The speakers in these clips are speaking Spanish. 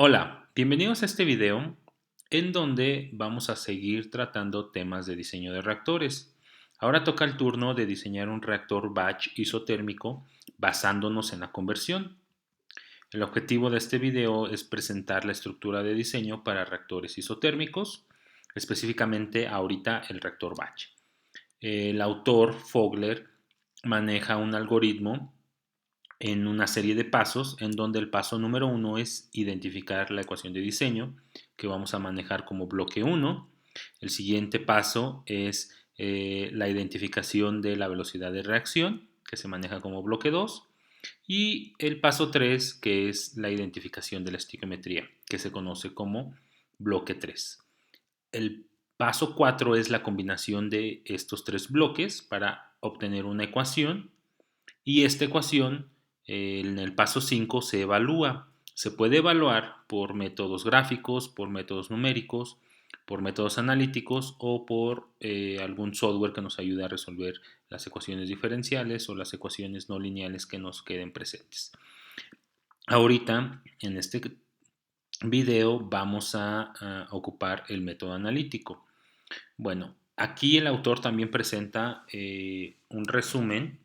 Hola, bienvenidos a este video en donde vamos a seguir tratando temas de diseño de reactores. Ahora toca el turno de diseñar un reactor batch isotérmico basándonos en la conversión. El objetivo de este video es presentar la estructura de diseño para reactores isotérmicos, específicamente ahorita el reactor batch. El autor Fogler maneja un algoritmo en una serie de pasos en donde el paso número uno es identificar la ecuación de diseño que vamos a manejar como bloque uno. El siguiente paso es la identificación de la velocidad de reacción que se maneja como bloque 2 y el paso 3 que es la identificación de la estiquiometría que se conoce como bloque 3. El paso 4 es la combinación de estos tres bloques para obtener una ecuación y esta ecuación en el paso 5 se evalúa. Se puede evaluar por métodos gráficos, por métodos numéricos, por métodos analíticos o por algún software que nos ayude a resolver las ecuaciones diferenciales o las ecuaciones no lineales que nos queden presentes. Ahorita, en este video, vamos a ocupar el método analítico. Bueno, aquí el autor también presenta un resumen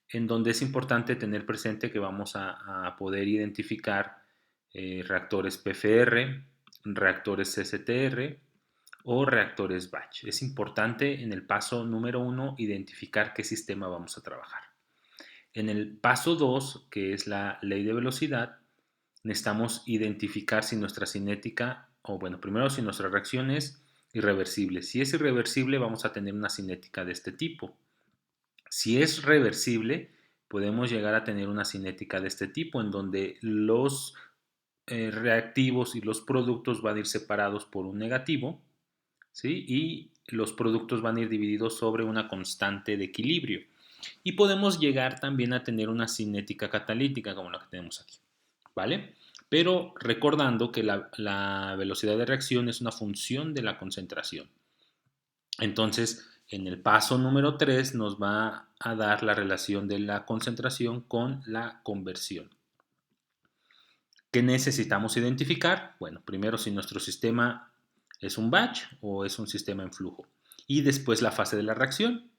en donde es importante tener presente que vamos a poder identificar reactores PFR, reactores CSTR o reactores batch. Es importante en el paso número 1 identificar qué sistema vamos a trabajar. En el paso 2, que es la ley de velocidad, necesitamos identificar si nuestra cinética, o bueno, primero si nuestra reacción es irreversible. Si es irreversible, vamos a tener una cinética de este tipo. Si es reversible, podemos llegar a tener una cinética de este tipo, en donde los reactivos y los productos van a ir separados por un negativo, ¿sí? Y los productos van a ir divididos sobre una constante de equilibrio. Y podemos llegar también a tener una cinética catalítica, como la que tenemos aquí, ¿vale? Pero recordando que la velocidad de reacción es una función de la concentración. Entonces, en el paso número 3 nos va a dar la relación de la concentración con la conversión. ¿Qué necesitamos identificar? Bueno, primero si nuestro sistema es un batch o es un sistema en flujo. Y después la fase de la reacción,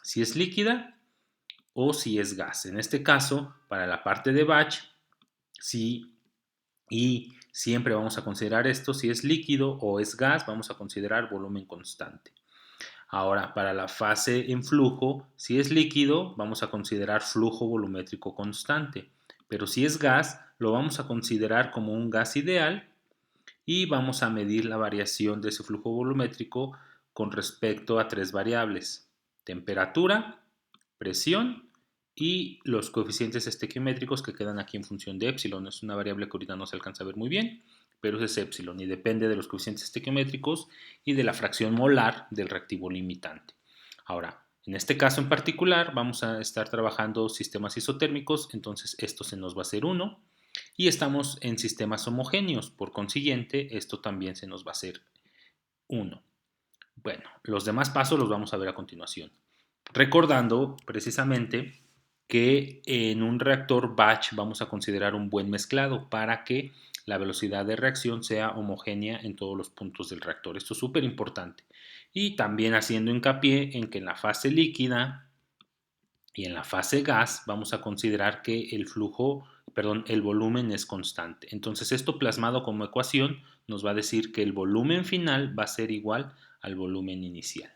si es líquida o si es gas. En este caso, para la parte de batch, sí, y siempre vamos a considerar esto, si es líquido o es gas, vamos a considerar volumen constante. Ahora, para la fase en flujo, si es líquido, vamos a considerar flujo volumétrico constante. Pero si es gas, lo vamos a considerar como un gas ideal y vamos a medir la variación de ese flujo volumétrico con respecto a tres variables: temperatura, presión y los coeficientes estequiométricos que quedan aquí en función de epsilon. Es una variable que ahorita no se alcanza a ver muy bien, pero es epsilon y depende de los coeficientes estequiométricos y de la fracción molar del reactivo limitante. Ahora, en este caso en particular vamos a estar trabajando sistemas isotérmicos, entonces esto se nos va a hacer 1 y estamos en sistemas homogéneos, por consiguiente esto también se nos va a hacer 1. Bueno, los demás pasos los vamos a ver a continuación. Recordando precisamente que en un reactor batch vamos a considerar un buen mezclado para que la velocidad de reacción sea homogénea en todos los puntos del reactor. Esto es súper importante. Y también haciendo hincapié en que en la fase líquida y en la fase gas vamos a considerar que el volumen es constante. Entonces esto plasmado como ecuación nos va a decir que el volumen final va a ser igual al volumen inicial.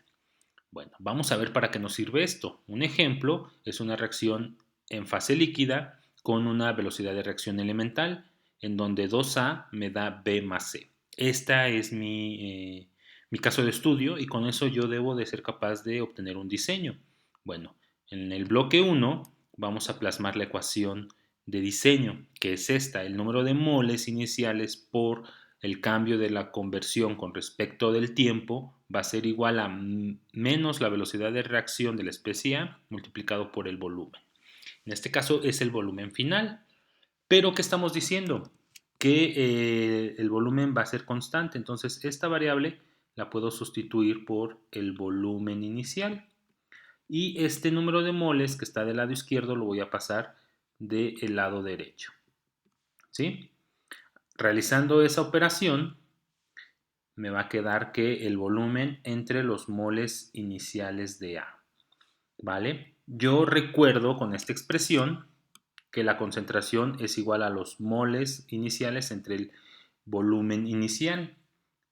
Bueno, vamos a ver para qué nos sirve esto. Un ejemplo es una reacción en fase líquida con una velocidad de reacción elemental, en donde 2A me da B más C. Esta es mi caso de estudio y con eso yo debo de ser capaz de obtener un diseño. Bueno, en el bloque 1 vamos a plasmar la ecuación de diseño, que es esta: el número de moles iniciales por el cambio de la conversión con respecto del tiempo va a ser igual a menos la velocidad de reacción de la especie A multiplicado por el volumen. En este caso es el volumen final. Pero ¿qué estamos diciendo? Que el volumen va a ser constante. Entonces esta variable la puedo sustituir por el volumen inicial. Y este número de moles que está del lado izquierdo lo voy a pasar del lado derecho. ¿Sí? Realizando esa operación, me va a quedar que el volumen entre los moles iniciales de A, ¿vale? Yo recuerdo con esta expresión que la concentración es igual a los moles iniciales entre el volumen inicial,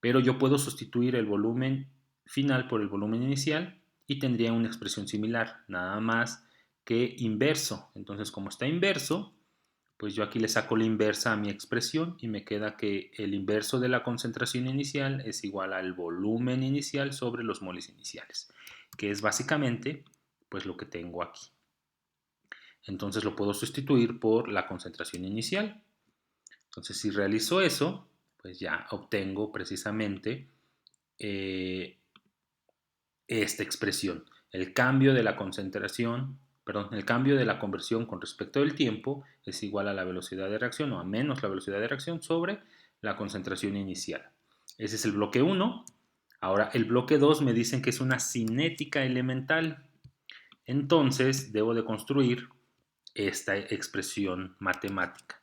pero yo puedo sustituir el volumen final por el volumen inicial y tendría una expresión similar, nada más que inverso. Entonces, como está inverso, pues yo aquí le saco la inversa a mi expresión y me queda que el inverso de la concentración inicial es igual al volumen inicial sobre los moles iniciales, que es básicamente pues lo que tengo aquí. Entonces lo puedo sustituir por la concentración inicial. Entonces si realizo eso, pues ya obtengo precisamente eh, esta expresión. El cambio de la concentración, perdón, el cambio de la conversión con respecto del tiempo es igual a la velocidad de reacción o a menos la velocidad de reacción sobre la concentración inicial. Ese es el bloque 1. Ahora el bloque 2 me dicen que es una cinética elemental. Entonces debo de construir esta expresión matemática.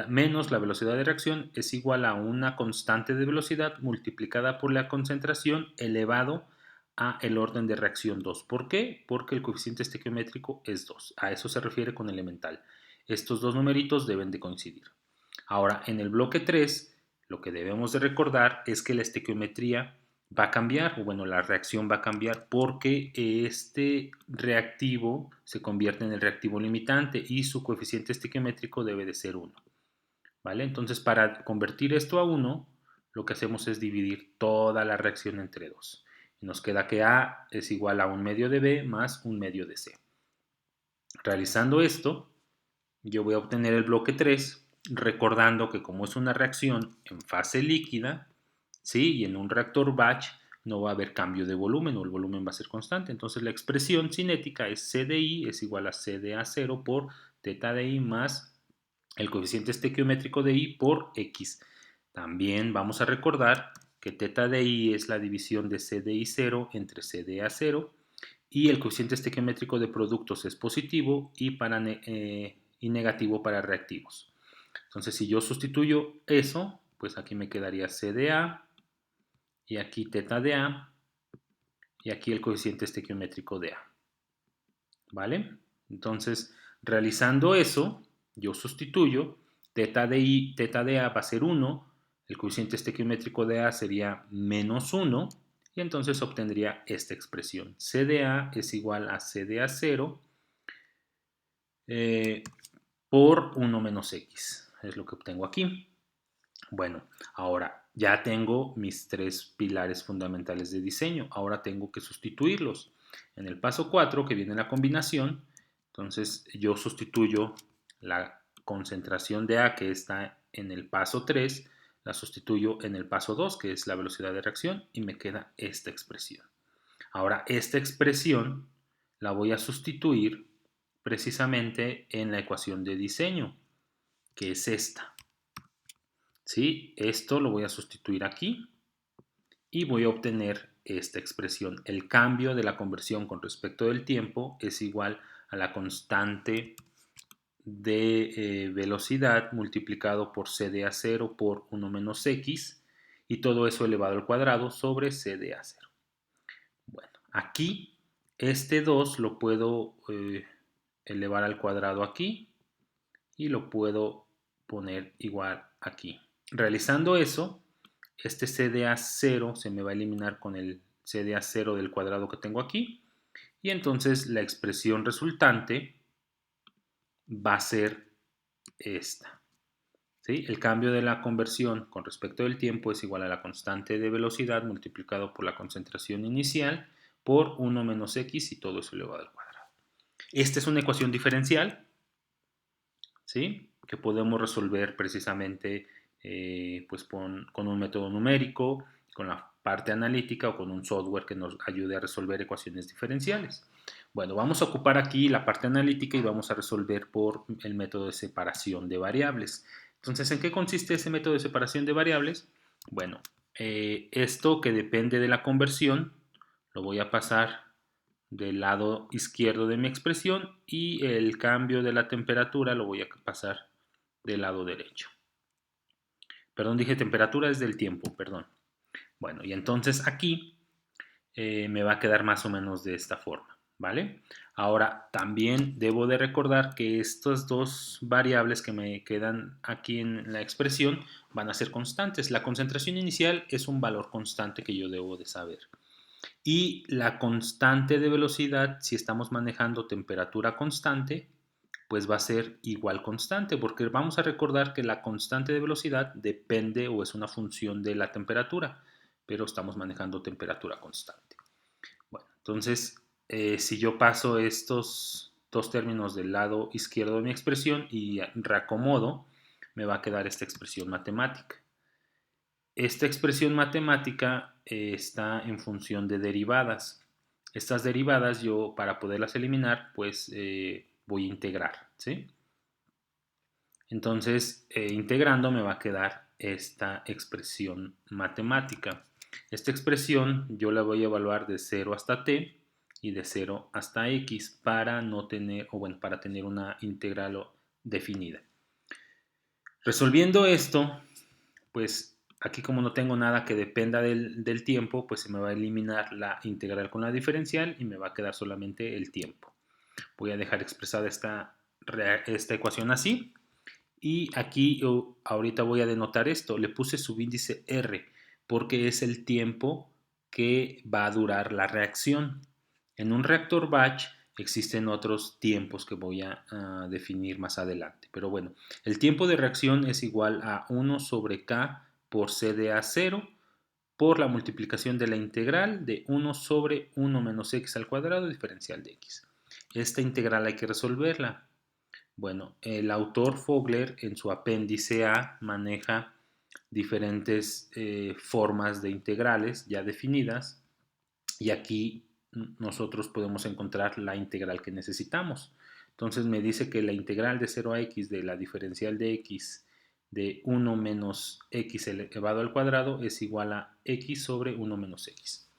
Menos la velocidad de reacción es igual a una constante de velocidad multiplicada por la concentración elevado a el orden de reacción 2. ¿Por qué? Porque el coeficiente estequiométrico es 2. A eso se refiere con elemental. Estos dos numeritos deben de coincidir. Ahora, en el bloque 3, lo que debemos de recordar es que la estequiometría va a cambiar, o bueno, la reacción va a cambiar porque este reactivo se convierte en el reactivo limitante y su coeficiente estequiométrico debe de ser 1. ¿Vale? Entonces, para convertir esto a 1, lo que hacemos es dividir toda la reacción entre 2. Y nos queda que A es igual a 1 medio de B más 1 medio de C. Realizando esto, yo voy a obtener el bloque 3, recordando que como es una reacción en fase líquida, ¿sí? Y en un reactor batch no va a haber cambio de volumen o el volumen va a ser constante. Entonces la expresión cinética es C de I es igual a C de A0 por teta de I más el coeficiente estequiométrico de I por X. También vamos a recordar que teta de I es la división de C de I0 entre C de A0 y el coeficiente estequiométrico de productos es positivo y negativo para reactivos. Entonces, si yo sustituyo eso, pues aquí me quedaría C de A y aquí teta de A y aquí el coeficiente estequiométrico de A. ¿Vale? Entonces, realizando eso, yo sustituyo teta de I, teta de A va a ser 1, el coeficiente estequiométrico de A sería menos 1 y entonces obtendría esta expresión. C de A es igual a C de A0 por 1 menos X. Es lo que obtengo aquí. Bueno, ahora ya tengo mis tres pilares fundamentales de diseño. Ahora tengo que sustituirlos. En el paso 4, que viene la combinación, entonces yo sustituyo la concentración de A que está en el paso 3, la sustituyo en el paso 2, que es la velocidad de reacción, y me queda esta expresión. Ahora, esta expresión la voy a sustituir precisamente en la ecuación de diseño, que es esta. ¿Sí? Esto lo voy a sustituir aquí y voy a obtener esta expresión. El cambio de la conversión con respecto del tiempo es igual a la constante de velocidad multiplicado por C de A0 por 1 menos X y todo eso elevado al cuadrado sobre C de A0. Bueno, aquí este 2 lo puedo elevar al cuadrado aquí y lo puedo poner igual aquí. Realizando eso, este CDA0 se me va a eliminar con el CDA0 del cuadrado que tengo aquí y entonces la expresión resultante va a ser esta. ¿Sí? El cambio de la conversión con respecto del tiempo es igual a la constante de velocidad multiplicado por la concentración inicial por 1 menos x y todo eso elevado al cuadrado. Esta es una ecuación diferencial, ¿sí? Que podemos resolver precisamente pues con un método numérico, con la parte analítica o con un software que nos ayude a resolver ecuaciones diferenciales. Bueno, vamos a ocupar aquí la parte analítica y vamos a resolver por el método de separación de variables. Entonces, ¿en qué consiste ese método de separación de variables? Bueno, esto que depende de la conversión lo voy a pasar del lado izquierdo de mi expresión y el cambio de la temperatura lo voy a pasar del lado derecho. Perdón, dije temperatura es del tiempo, perdón. Bueno, y entonces aquí me va a quedar más o menos de esta forma, ¿vale? Ahora, también debo de recordar que estas dos variables que me quedan aquí en la expresión van a ser constantes. La concentración inicial es un valor constante que yo debo de saber. Y la constante de velocidad, si estamos manejando temperatura constante, pues va a ser igual constante, porque vamos a recordar que la constante de velocidad depende o es una función de la temperatura, pero estamos manejando temperatura constante. Bueno, entonces, si yo paso estos dos términos del lado izquierdo de mi expresión y reacomodo, me va a quedar esta expresión matemática. Esta expresión matemática está en función de derivadas. Estas derivadas yo para poderlas eliminar pues voy a integrar, ¿sí? Entonces integrando me va a quedar esta expresión matemática. Esta expresión yo la voy a evaluar de 0 hasta t y de 0 hasta x para no tener, o bueno, para tener una integral definida. Resolviendo esto, pues aquí como no tengo nada que dependa del tiempo, pues se me va a eliminar la integral con la diferencial y me va a quedar solamente el tiempo. Voy a dejar expresada esta ecuación así. Y aquí yo ahorita voy a denotar esto. Le puse subíndice R porque es el tiempo que va a durar la reacción. En un reactor batch existen otros tiempos que voy a definir más adelante. Pero bueno, el tiempo de reacción es igual a 1 sobre K por C de A0 por la multiplicación de la integral de 1 sobre 1 menos x al cuadrado diferencial de x. Esta integral hay que resolverla. Bueno, el autor Fogler en su apéndice A maneja diferentes formas de integrales ya definidas y aquí nosotros podemos encontrar la integral que necesitamos. Entonces me dice que la integral de 0 a x de la diferencial de x de 1 menos x elevado al cuadrado es igual a x sobre 1 menos x.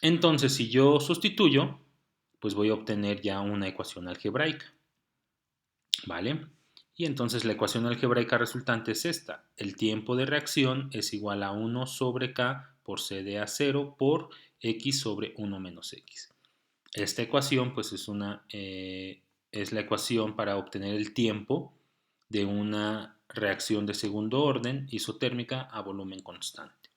Entonces si yo sustituyo, pues voy a obtener ya una ecuación algebraica. ¿Vale? Y entonces la ecuación algebraica resultante es esta. El tiempo de reacción es igual a 1 sobre K por C de A0 por X sobre 1 menos X. Esta ecuación pues es la ecuación para obtener el tiempo de una reacción de segundo orden isotérmica a volumen constante.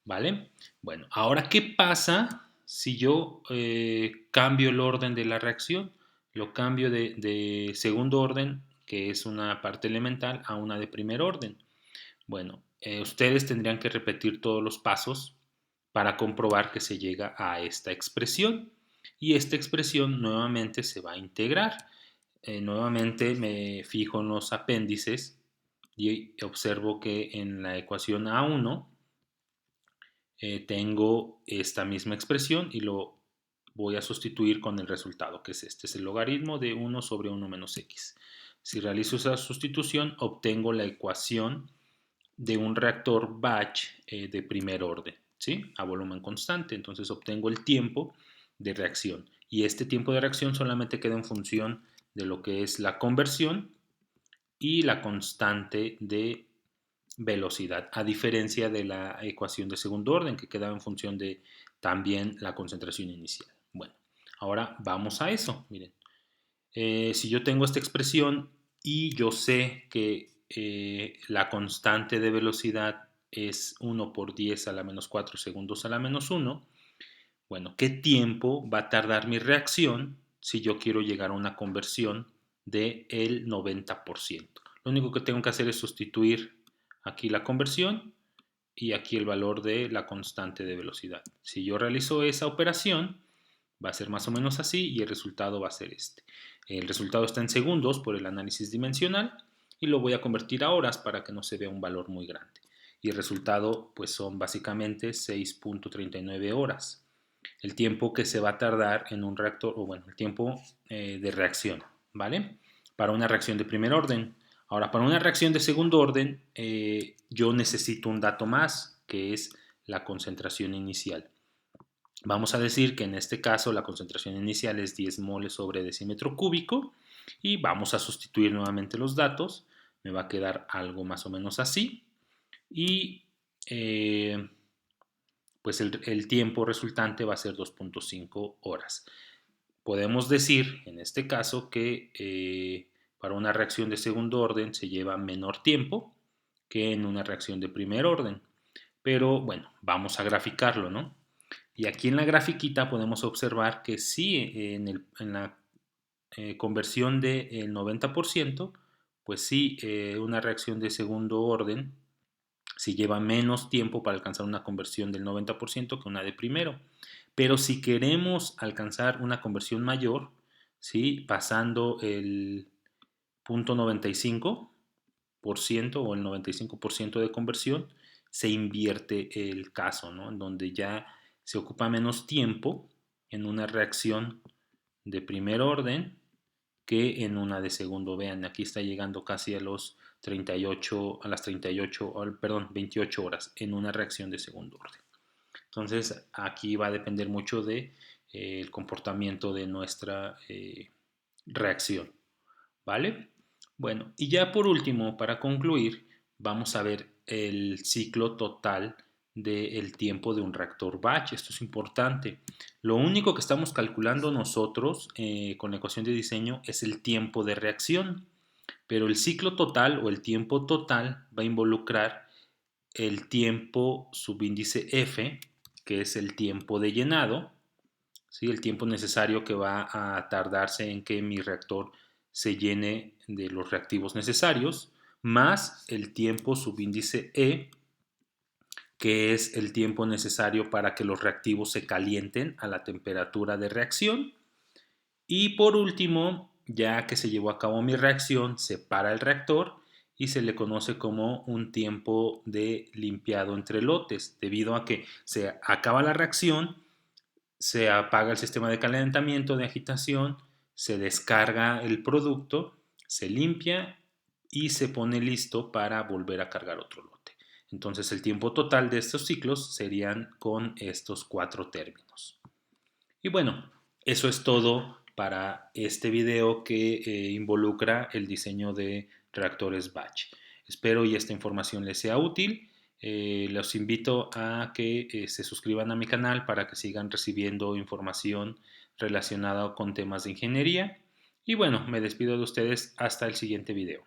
¿Vale? Bueno, ahora ¿qué pasa si yo cambio el orden de la reacción? Lo cambio de segundo orden, que es una parte elemental, a una de primer orden. Bueno, ustedes tendrían que repetir todos los pasos para comprobar que se llega a esta expresión. Y esta expresión nuevamente se va a integrar. Nuevamente me fijo en los apéndices y observo que en la ecuación A1 tengo esta misma expresión y lo voy a sustituir con el resultado, que es este, es el logaritmo de 1 sobre 1 menos x. Si realizo esa sustitución, obtengo la ecuación de un reactor batch de primer orden, ¿sí? A volumen constante. Entonces obtengo el tiempo de reacción. Y este tiempo de reacción solamente queda en función de lo que es la conversión y la constante de velocidad, a diferencia de la ecuación de segundo orden que quedaba en función de también la concentración inicial. Bueno, ahora vamos a eso. Miren, si yo tengo esta expresión y yo sé que la constante de velocidad es 1 por 10 a la menos 4 segundos a la menos 1, bueno, ¿qué tiempo va a tardar mi reacción si yo quiero llegar a una conversión del 90%? Lo único que tengo que hacer es sustituir aquí la conversión y aquí el valor de la constante de velocidad. Si yo realizo esa operación, va a ser más o menos así y el resultado va a ser este. El resultado está en segundos por el análisis dimensional y lo voy a convertir a horas para que no se vea un valor muy grande. Y el resultado pues son básicamente 6.39 horas. El tiempo que se va a tardar en un reactor, o bueno, el tiempo de reacción, ¿vale? Para una reacción de primer orden. Ahora, para una reacción de segundo orden, yo necesito un dato más, que es la concentración inicial. Vamos a decir que en este caso la concentración inicial es 10 moles sobre decímetro cúbico y vamos a sustituir nuevamente los datos. me va a quedar algo más o menos así. Y pues el tiempo resultante va a ser 2.5 horas. Podemos decir en este caso que para una reacción de segundo orden se lleva menor tiempo que en una reacción de primer orden. Pero bueno, vamos a graficarlo, ¿no? Y aquí en la grafiquita podemos observar que sí, en la conversión del 90%, pues sí, una reacción de segundo orden si lleva menos tiempo para alcanzar una conversión del 90% que una de primero. Pero si queremos alcanzar una conversión mayor, ¿sí? Pasando el punto 95% o el 95% de conversión, se invierte el caso, ¿no? En donde ya se ocupa menos tiempo en una reacción de primer orden que en una de segundo. Vean, aquí está llegando casi a los 38, a las 38, perdón, 28 horas en una reacción de segundo orden. Entonces, aquí va a depender mucho de el comportamiento de nuestra reacción, ¿vale? Bueno, y ya por último, para concluir, vamos a ver el ciclo total del tiempo de un reactor batch. Esto es importante. Lo único que estamos calculando nosotros con la ecuación de diseño es el tiempo de reacción, pero el ciclo total o el tiempo total va a involucrar el tiempo subíndice F, que es el tiempo de llenado, ¿sí? El tiempo necesario que va a tardarse en que mi reactor se llene de los reactivos necesarios, más el tiempo subíndice E, que es el tiempo necesario para que los reactivos se calienten a la temperatura de reacción. Y por último, ya que se llevó a cabo mi reacción, se para el reactor y se le conoce como un tiempo de limpiado entre lotes, debido a que se acaba la reacción, se apaga el sistema de calentamiento, de agitación, se descarga el producto, se limpia y se pone listo para volver a cargar otro lote. Entonces el tiempo total de estos ciclos serían con estos 4 términos. Y bueno, eso es todo para este video que involucra el diseño de reactores batch. Espero y esta información les sea útil. Los invito a que se suscriban a mi canal para que sigan recibiendo información relacionada con temas de ingeniería. Y bueno, me despido de ustedes hasta el siguiente video.